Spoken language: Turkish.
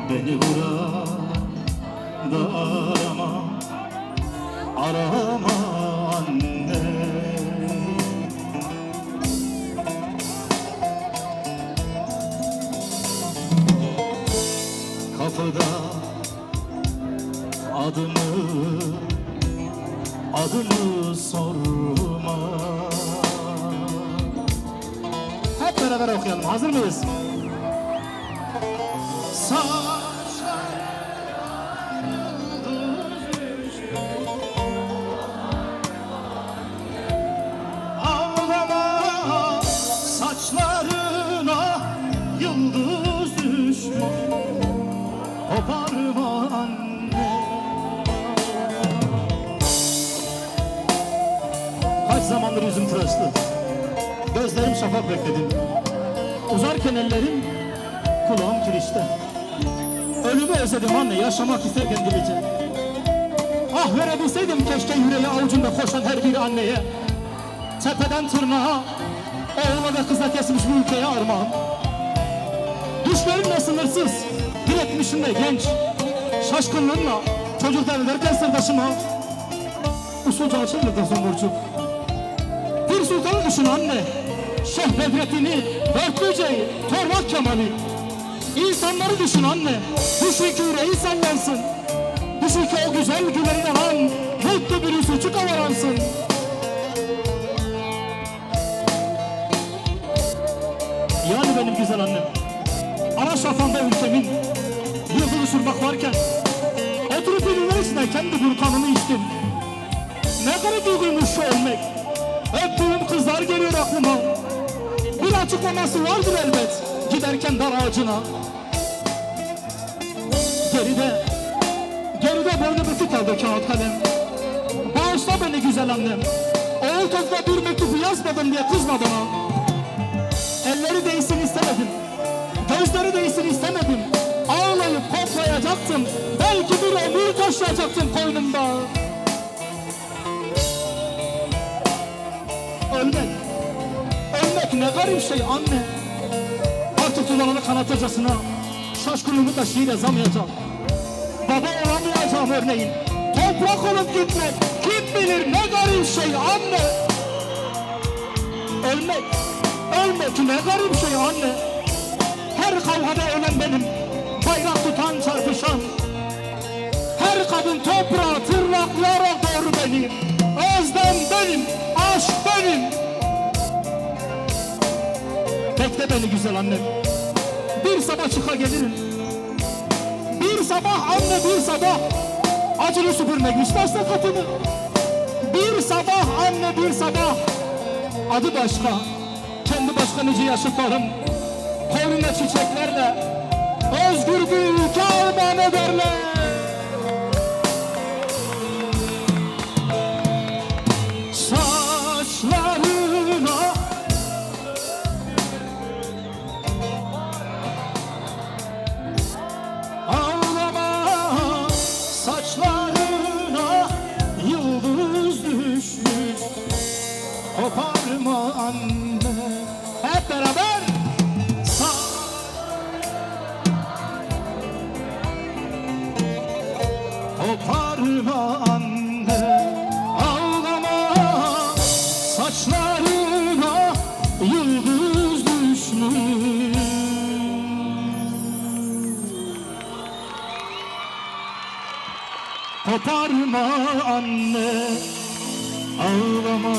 Beni burada arama, arama anne. Kapıda adımı sorma. Hep beraber okuyalım. Hazır mıyız? Ağlama, saçlarına yıldız düşmüş. Koparma anne. Kaç zamandır yüzüm tıraşlı, gözlerim şafak bekledim. Uzarken ellerim, kulağım kirişte. Ölümü özledim anne, yaşamak isterken dilice. Ah verebilseydim keşke yüreği avucunda koşan her bir anneye. Tepeden tırnağa, oğula ve kıza kesmiş bu ülkeye armağan. Düşlerimle sınırsız, diretmişimle genç. Şaşkınlığımla çocuk derlerken sırdaşıma. Usulca açılırdı zumurcuk. Bir sultanı düşün anne, Şeyh Bedrettin'i, Dörtlüce'yi, Torvak Kemal'i. İnsanları düşün anne, düşün ki yüreği sallansın. Düşün ki o güzel gülerine lan, mutlu bir üsücük havalansın. Yani benim güzel annem, ana şafanda ülkemin yıldız uçurmak varken, oturup ürünler içinde kendi burkanını içtim. Ne kadar duyguymuş şu ölmek. Öptüğüm kızlar geliyor aklıma. Bir açıklaması vardır elbet, giderken dar ağacına. Geride boynu bükük kaldı kağıt kalem. Bağışla beni güzel annem, oğul tozla bir mektubu yazmadım diye kızma bana. Elleri değsin istemedim, gözleri değsin istemedim. Ağlayıp koklayacaktım, belki bir ömür taşıyacaktım koynumda. Ölmek ne garip şey anne. Artık tulanını kanatacasına şaşkınlığımı da şiir yazamayacağım. Baba olamayacağım örneğin. Toprak olup gitmek kim bilir ne garip şey anne. Ölmek ne garip şey anne. Her kavgada ölen benim, bayrak tutan çarpışan. Her kadın toprağa tırnaklara doğru benim. Özlem benim, aşk benim. Bekle beni güzel annem, bir sabah çıka gelirim. Bir sabah anne, bir sabah acını süpürmek isterse katını. Bir sabah anne, bir sabah adı başka, kendi başka nice yaşıtlarım koynuna çiçeklerle özgür bir ülke armağan ederler. Saçlarına ağlama, saçlarına yıldız düşmüş. Koparma anne. Hep beraber. Koparma anne, ağlama, saçlarına yıldız düşmüş. Koparma anne, ağlama.